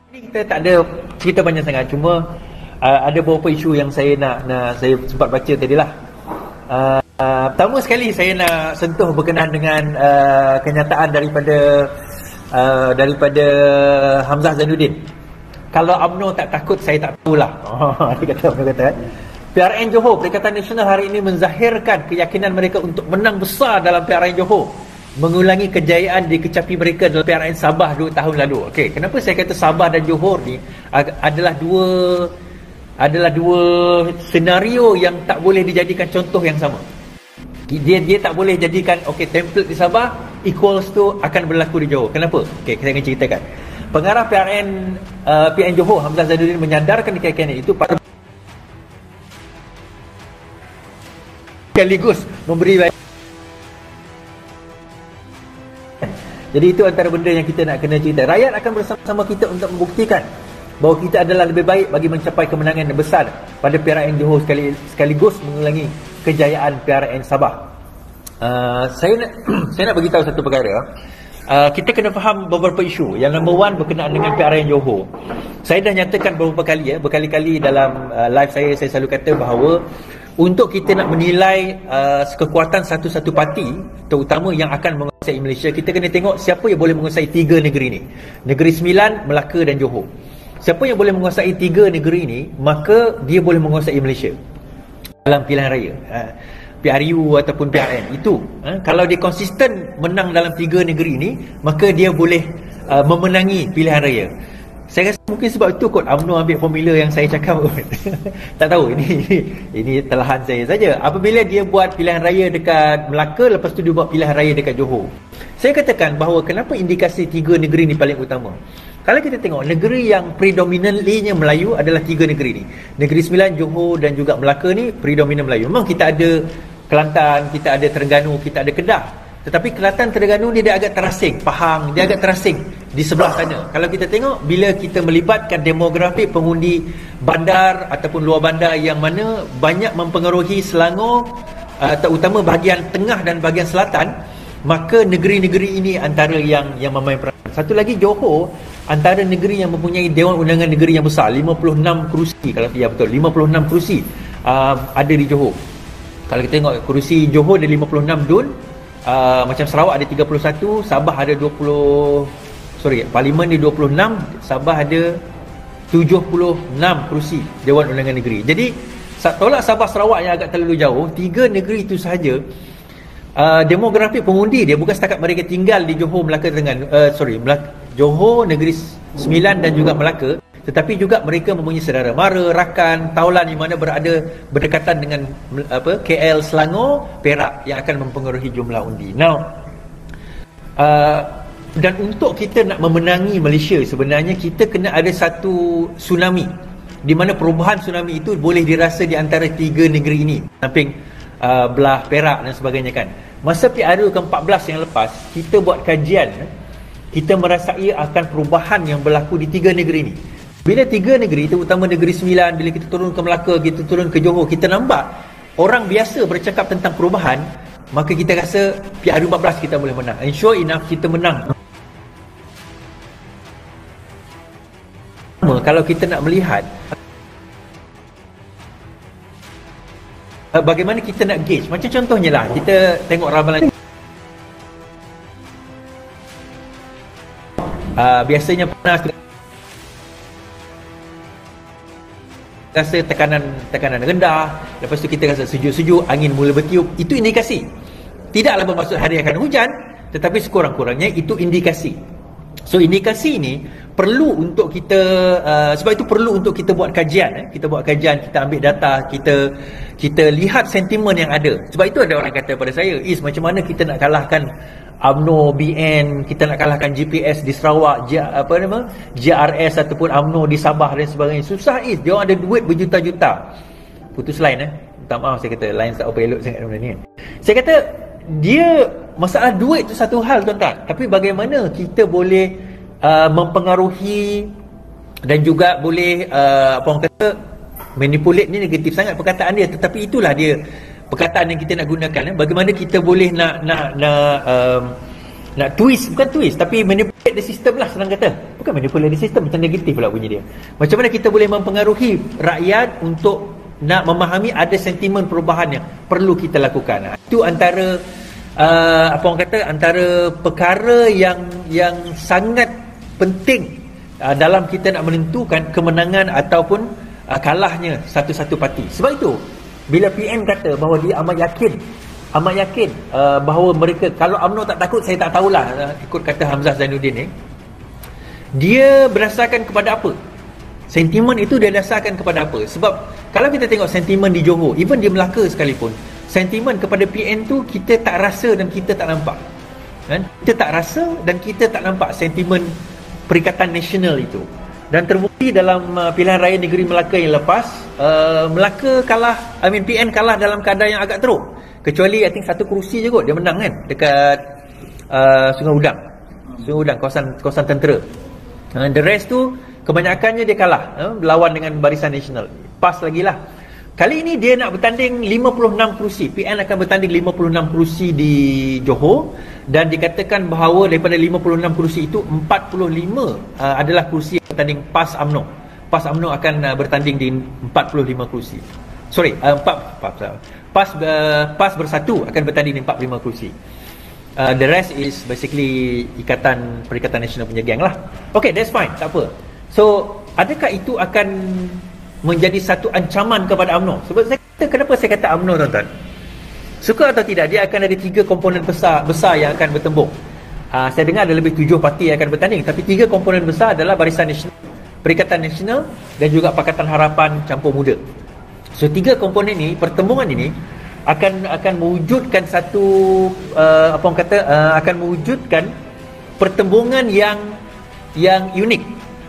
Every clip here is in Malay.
Ini kita tak ada cerita banyak sangat, cuma ada beberapa isu yang saya nak saya sempat baca tadilah. Pertama sekali saya nak sentuh berkenaan dengan kenyataan daripada Hamzah Zainuddin. Kalau UMNO tak takut, saya tak tahulah. Dia kata, PRN Johor, Perikatan Nasional hari ini menzahirkan keyakinan mereka untuk menang besar dalam PRN Johor, mengulangi kejayaan di kecapi mereka dalam PRN Sabah 2 tahun lalu. Okey, kenapa saya kata Sabah dan Johor ni adalah dua senario yang tak boleh dijadikan contoh yang sama. Dia tak boleh jadikan template di Sabah equals to akan berlaku di Johor. Kenapa? Okey, saya akan ceritakan. Pengarah PN Johor Hamzah Zainuddin menyandarkan keyakinan itu pada sekaligus memberi. Jadi itu antara benda yang kita nak kena cerita. Rakyat akan bersama-sama kita untuk membuktikan bahawa kita adalah lebih baik bagi mencapai kemenangan yang besar pada PRN Johor sekaligus mengulangi kejayaan PRN Sabah. Saya nak beritahu satu perkara. Kita kena faham beberapa isu. Yang number one berkenaan dengan PRN Johor. Saya dah nyatakan berkali-kali dalam live saya selalu kata bahawa untuk kita nak menilai kekuatan satu-satu parti, terutama yang akan menguasai Malaysia, kita kena tengok siapa yang boleh menguasai 3 negeri ni. Negeri Sembilan, Melaka dan Johor. Siapa yang boleh menguasai 3 negeri ni, maka dia boleh menguasai Malaysia dalam pilihan raya, PRU ataupun PRN. Itu kalau dia konsisten menang dalam 3 negeri ni, maka dia boleh memenangi pilihan raya. Saya rasa mungkin sebab itu kot UMNO ambil formula yang saya cakap. Tak tahu, ini telahan saya saja. Apabila dia buat pilihan raya dekat Melaka, lepas tu dia buat pilihan raya dekat Johor. Saya katakan bahawa kenapa indikasi 3 negeri ni paling utama. Kalau kita tengok negeri yang predominantly-nya Melayu adalah 3 negeri ni. Negeri Sembilan, Johor dan juga Melaka ni predominant Melayu. Memang kita ada Kelantan, kita ada Terengganu, kita ada Kedah. Tetapi Kelantan, Terengganu ni dia agak terasing. Pahang, dia agak terasing di sebelah sana. Kalau kita tengok, bila kita melibatkan demografi pengundi bandar ataupun luar bandar yang mana banyak mempengaruhi Selangor, terutama bahagian tengah dan bahagian selatan, maka negeri-negeri ini antara yang memain peranan. Satu lagi, Johor antara negeri yang mempunyai Dewan Undangan Negeri yang besar, 56 kerusi. Kalau ya betul, 56 kerusi ada di Johor. Kalau kita tengok kerusi Johor ada 56 dun. Macam Sarawak ada 31, Sabah ada 20, Parlimen dia 26, Sabah ada 76 kerusi Dewan Undangan Negeri. Jadi tolak Sabah Sarawak yang agak terlalu jauh, 3 negeri itu sahaja demografi pengundi dia bukan setakat mereka tinggal di Johor, Melaka, Johor, Negeri Sembilan dan juga Melaka, tetapi juga mereka mempunyai saudara mara, rakan, taulan yang mana berada berdekatan dengan KL, Selangor, Perak yang akan mempengaruhi jumlah undi. Now, dan untuk kita nak memenangi Malaysia, sebenarnya kita kena ada satu tsunami, di mana perubahan tsunami itu boleh dirasa di antara 3 negeri ini, samping belah Perak dan sebagainya kan. Masa PRU ke-14 yang lepas, kita buat kajian, kita merasai akan perubahan yang berlaku di 3 negeri ini. Bila 3 negeri, terutama Negeri Sembilan, bila kita turun ke Melaka, kita turun ke Johor, kita nampak orang biasa bercakap tentang perubahan, maka kita rasa PRU 14 kita boleh menang. And sure enough, kita menang. Kalau kita nak melihat bagaimana kita nak gauge, macam contohnya lah, kita tengok ramalan biasanya panas, rasa tekanan rendah, lepas tu kita rasa sejuk-sejuk, angin mula bertiup. Itu indikasi. Tidaklah bermaksud hari akan hujan, tetapi sekurang-kurangnya itu indikasi. So indikasi ni perlu untuk kita, sebab itu perlu untuk kita buat kajian. Kita buat kajian, kita ambil data, kita lihat sentimen yang ada. Sebab itu ada orang kata pada saya, macam mana kita nak kalahkan UMNO, BN, kita nak kalahkan GPS di Sarawak, JRS ataupun UMNO di Sabah dan sebagainya. Susah dia orang ada duit berjuta-juta. Putus line minta maaf, saya kata line tak apa elok sangat benda ni. Saya kata dia masalah duit tu satu hal tuan-tuan, tapi bagaimana kita boleh mempengaruhi dan juga boleh orang kata manipulate ni negatif sangat perkataan dia, tetapi itulah dia perkataan yang kita nak gunakan. Bagaimana kita boleh nak twist, bukan twist, tapi manipulate the system lah, senang kata. Bukan manipulate the system, macam negatif pula bunyi dia. Macam mana kita boleh mempengaruhi rakyat untuk nak memahami ada sentimen perubahan yang perlu kita lakukan. Itu antara apa orang kata, antara perkara yang sangat penting dalam kita nak menentukan kemenangan ataupun kalahnya satu-satu parti. Sebab itu bila PN kata bahawa dia amat yakin bahawa mereka, kalau UMNO tak takut, saya tak tahulah, ikut kata Hamzah Zainuddin ni, dia berdasarkan kepada apa? Sentimen itu dia dasarkan kepada apa? Sebab kalau kita tengok sentimen di Johor, even di Melaka sekalipun, sentimen kepada PN tu kita tak rasa dan kita tak nampak, kan? Kita tak rasa dan kita tak nampak sentimen Perikatan Nasional itu. Dan terbukti dalam pilihan raya negeri Melaka yang lepas, Melaka kalah, PN kalah dalam keadaan yang agak teruk. Kecuali I think satu kerusi je kot dia menang kan, dekat Sungai Udang, kawasan tentera. The rest tu kebanyakannya dia kalah, berlawan dengan Barisan Nasional. PAS lagi lah. Kali ini dia nak bertanding 56 kerusi. PN akan bertanding 56 kerusi di Johor, dan dikatakan bahawa daripada 56 kerusi itu 45 adalah kerusi yang bertanding PAS UMNO. PAS UMNO akan bertanding di 45 kerusi. PAS Bersatu akan bertanding di 45 kerusi. The rest is basically Perikatan Nasional punya geng lah. Okay, that's fine, tak apa. So, adakah itu akan menjadi satu ancaman kepada UMNO? Sebab kenapa saya kata UMNO, tuan-tuan? Suka atau tidak, dia akan ada 3 komponen besar yang akan bertembung. Saya dengar ada lebih 7 parti yang akan bertanding, tapi 3 komponen besar adalah Barisan Nasional, Perikatan Nasional dan juga Pakatan Harapan campur muda. So 3 komponen ini, pertembungan ini akan mewujudkan satu akan mewujudkan pertembungan yang unik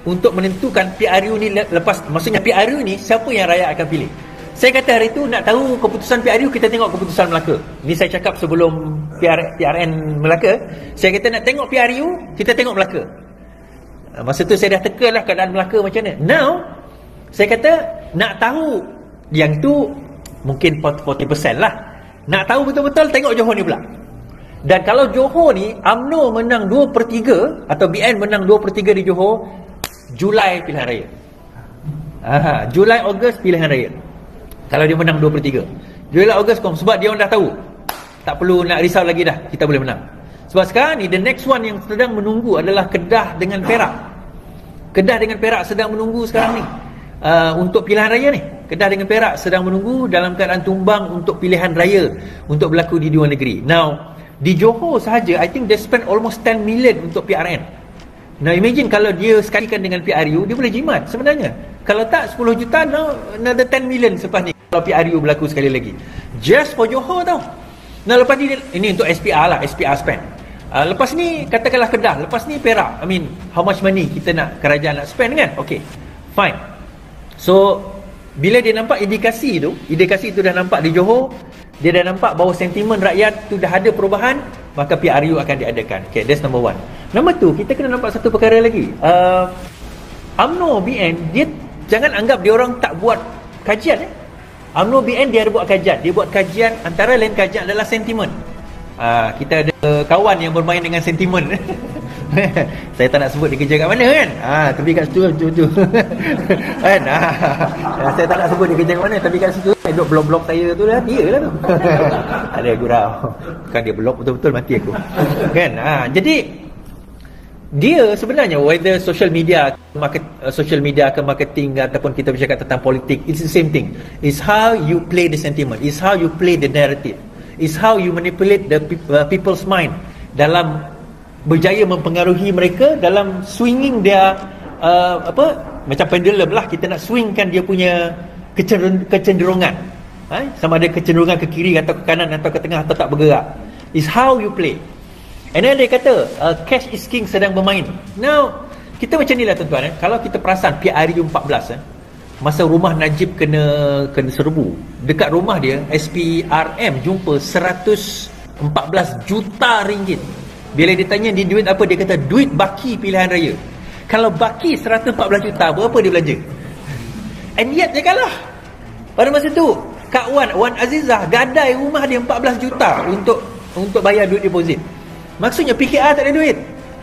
untuk menentukan PRU ni lepas. Maksudnya PRU ni siapa yang rakyat akan pilih. Saya kata hari tu nak tahu keputusan PRU, kita tengok keputusan Melaka. Ni saya cakap sebelum PRN Melaka. Saya kata nak tengok PRU, kita tengok Melaka. Masa tu saya dah teka lah keadaan Melaka macam mana. Now saya kata nak tahu yang tu mungkin 40% lah. Nak tahu betul-betul, tengok Johor ni pula. Dan kalau Johor ni UMNO menang 2/3 atau BN menang 2/3 di Johor, Julai pilihan raya. Julai Ogos pilihan raya. Kalau dia menang 2/3, Julai Ogos sebab dia orang dah tahu, tak perlu nak risau lagi dah, kita boleh menang. Sebab sekarang ni the next one yang sedang menunggu adalah Kedah dengan Perak. Kedah dengan Perak sedang menunggu sekarang ni untuk pilihan raya ni. Kedah dengan Perak sedang menunggu dalam keadaan tumbang untuk pilihan raya untuk berlaku di dua negeri. Now di Johor sahaja, I think they spend almost 10 million untuk PRN. Now imagine kalau dia sekalikan dengan PRU, dia boleh jimat sebenarnya. Kalau tak 10 juta, now another 10 million selepas ni kalau PRU berlaku sekali lagi. Just for Johor tau. Nah lepas ni, ini untuk SPR lah, SPR spend. Lepas ni katakanlah Kedah, lepas ni Perak. How much money kita nak, kerajaan nak spend kan? Okay, fine. So bila dia nampak indikasi itu dah nampak di Johor, dia dah nampak bahawa sentimen rakyat tu dah ada perubahan, maka PRU akan diadakan. Okay, that's number one. Nombor tu, kita kena nampak satu perkara lagi. UMNO BN, dia jangan anggap dia orang tak buat kajian. UMNO BN dia ada buat kajian. Dia buat kajian, antara lain kajian adalah sentimen. Kita ada kawan yang bermain dengan sentimen. Saya tak nak sebut dia kerja kat mana kan. Tapi kat situ tu. Kan? Saya tak nak sebut dia kerja kat mana, tapi kat situ duduk blok-blok saya tu lah, dia lah tu. Ada gurau. Bukan dia blok betul-betul, mati aku. Kan? Jadi dia sebenarnya, whether social media ke marketing ataupun kita bercakap tentang politik, it's the same thing. It's how you play the sentiment, it's how you play the narrative, it's how you manipulate the people's mind dalam berjaya mempengaruhi mereka dalam swinging dia macam pendulum lah, kita nak swingkan dia punya kecenderungan. Sama ada kecenderungan ke kiri atau ke kanan atau ke tengah atau tak bergerak. It's how you play. And then dia kata cash is king sedang bermain. Now kita macam ni lah tuan-tuan. Kalau kita perasan PRU 14 masa rumah Najib kena serbu, dekat rumah dia SPRM jumpa 114 juta ringgit. Bila ditanya di duit apa, dia kata duit baki pilihan raya. Kalau baki 114 juta, berapa dia belanja? And yet dia kalah. Pada masa tu Kak Wan Azizah gadai rumah dia 14 juta untuk bayar duit deposit. Maksudnya PKR tak ada duit.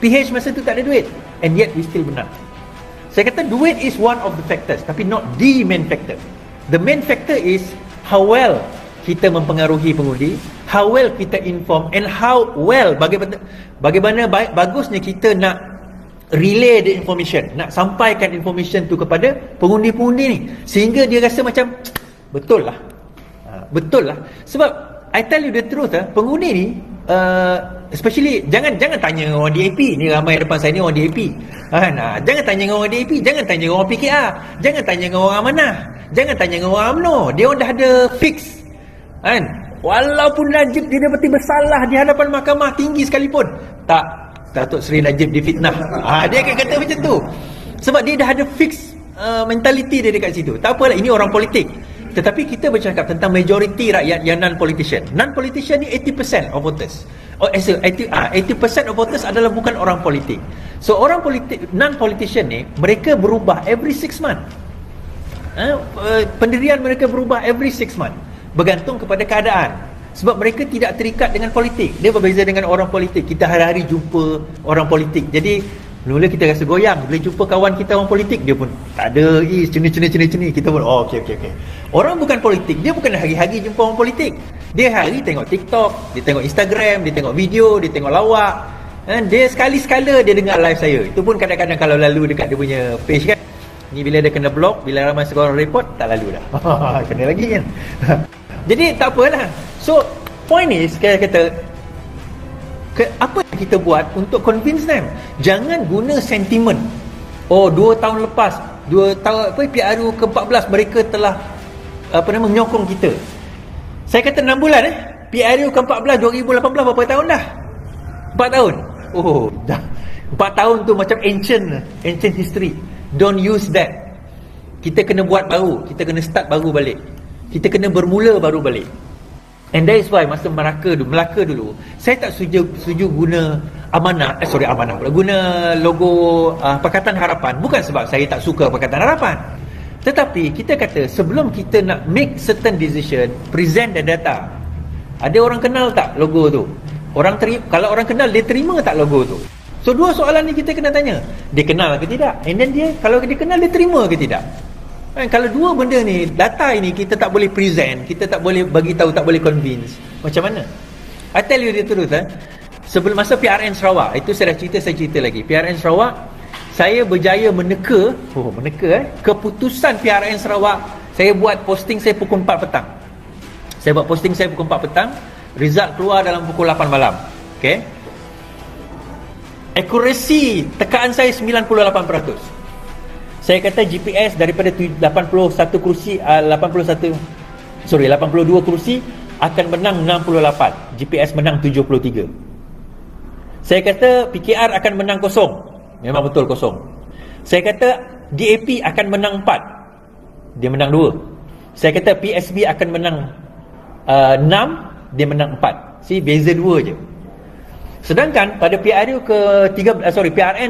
PH masa tu tak ada duit, and yet we still menang. Saya kata duit is one of the factors, tapi not the main factor. The main factor is how well kita mempengaruhi pengundi, how well kita inform, and how well bagaimana bagusnya kita nak relay the information, nak sampaikan information tu kepada pengundi-pengundi ni, sehingga dia rasa macam betul lah. Sebab I tell you the truth, pengundi ni especially jangan tanya orang DAP ni, ramai depan saya ni orang DAP kan. Jangan tanya dengan orang DAP, jangan tanya dengan orang PKR, jangan tanya dengan orang Amanah, jangan tanya dengan orang UMNO. Dia orang dah ada fix kan. Walaupun Najib dia dapat bersalah di hadapan mahkamah tinggi sekalipun, tak, Datuk Seri Najib difitnah, dia akan kata macam tu. Sebab dia dah ada fix mentality dia dekat situ. Tak apalah, ini orang politik. Tetapi kita bercakap tentang majoriti rakyat yang non-politician. Non-politician ni 80% of voters. 80% of voters adalah bukan orang politik. So orang politik, non-politician ni, mereka berubah every 6 months. Pendirian mereka berubah every 6 months, bergantung kepada keadaan. Sebab mereka tidak terikat dengan politik. Dia berbeza dengan orang politik. Kita hari-hari jumpa orang politik. Jadi mula kita rasa goyang bila jumpa kawan kita orang politik, dia pun tak ada ceni. Kita pun okey. Orang bukan politik, dia bukan hari-hari jumpa orang politik. Dia hari tengok TikTok, dia tengok Instagram, dia tengok video, dia tengok lawak. Dia sekali-sekala dia dengar live saya. Itu pun kadang-kadang kalau lalu dekat dia punya page kan. Ni bila dia kena block, bila ramai seorang report, tak lalu dah. Kena lagi kan. Jadi tak apalah. So point is, saya kata apa yang kita buat untuk convince them. Jangan guna sentiment. 2 tahun lepas, 2 tahun PRU ke-14 mereka telah menyokong kita. Saya kata 6 bulan PRU ke-14 2018 berapa tahun dah? 4 tahun. Dah 4 tahun tu macam ancient history. Don't use that. Kita kena buat baru, kita kena start baru balik, kita kena bermula baru balik. And that is why masa Melaka dulu, saya tak setuju guna amanah pula, guna logo Pakatan Harapan. Bukan sebab saya tak suka Pakatan Harapan, tetapi kita kata sebelum kita nak make certain decision, present the data. Ada orang kenal tak logo tu? Kalau orang kenal, dia terima tak logo tu? So 2 soalan ni kita kena tanya. Dia kenal ke tidak? And then kalau dia kenal, dia terima ke tidak? Kalau 2 benda ni, data ini kita tak boleh present, kita tak boleh bagi tahu, tak boleh convince, macam mana? I tell you the truth, sebelum masa PRN Sarawak, itu saya cerita lagi. PRN Sarawak, saya berjaya meneka keputusan PRN Sarawak. Saya buat posting saya pukul 4 petang. Result keluar dalam pukul 8 malam. Okay, akurasi tekaan saya 98%. Saya kata GPS daripada 82 kursi akan menang 68. GPS menang 73. Saya kata PKR akan menang kosong. Memang betul kosong. Saya kata DAP akan menang 4. Dia menang 2. Saya kata PSB akan menang 6. Dia menang 4. Beza 2 je. Sedangkan pada PRN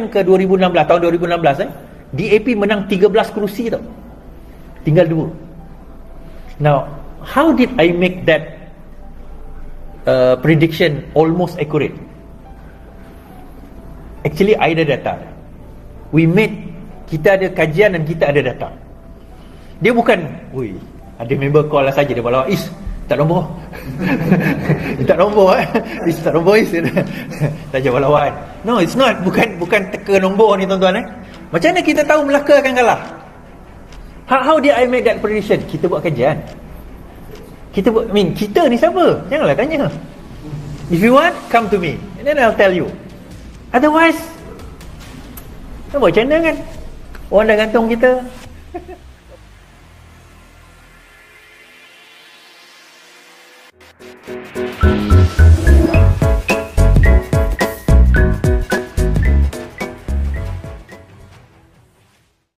ke 2016, tahun 2016 DAP menang 13 kerusi tau. Tinggal 2. Now, how did I make that prediction almost accurate? Actually, I ada data. Kita ada kajian dan kita ada data. Dia bukan, ada member call lah saja, dia bawa tak nombor. Tak nombor tak nombor saja lawan. No, it's not. Bukan teka nombor ni tuan-tuan. Macam mana kita tahu Melaka akan kalah? How did I make that prediction? Kita buat kajian. Kita ni siapa? Janganlah tanya. If you want, come to me, and then I'll tell you. Otherwise, macam mana kan? Orang dah gantung kita.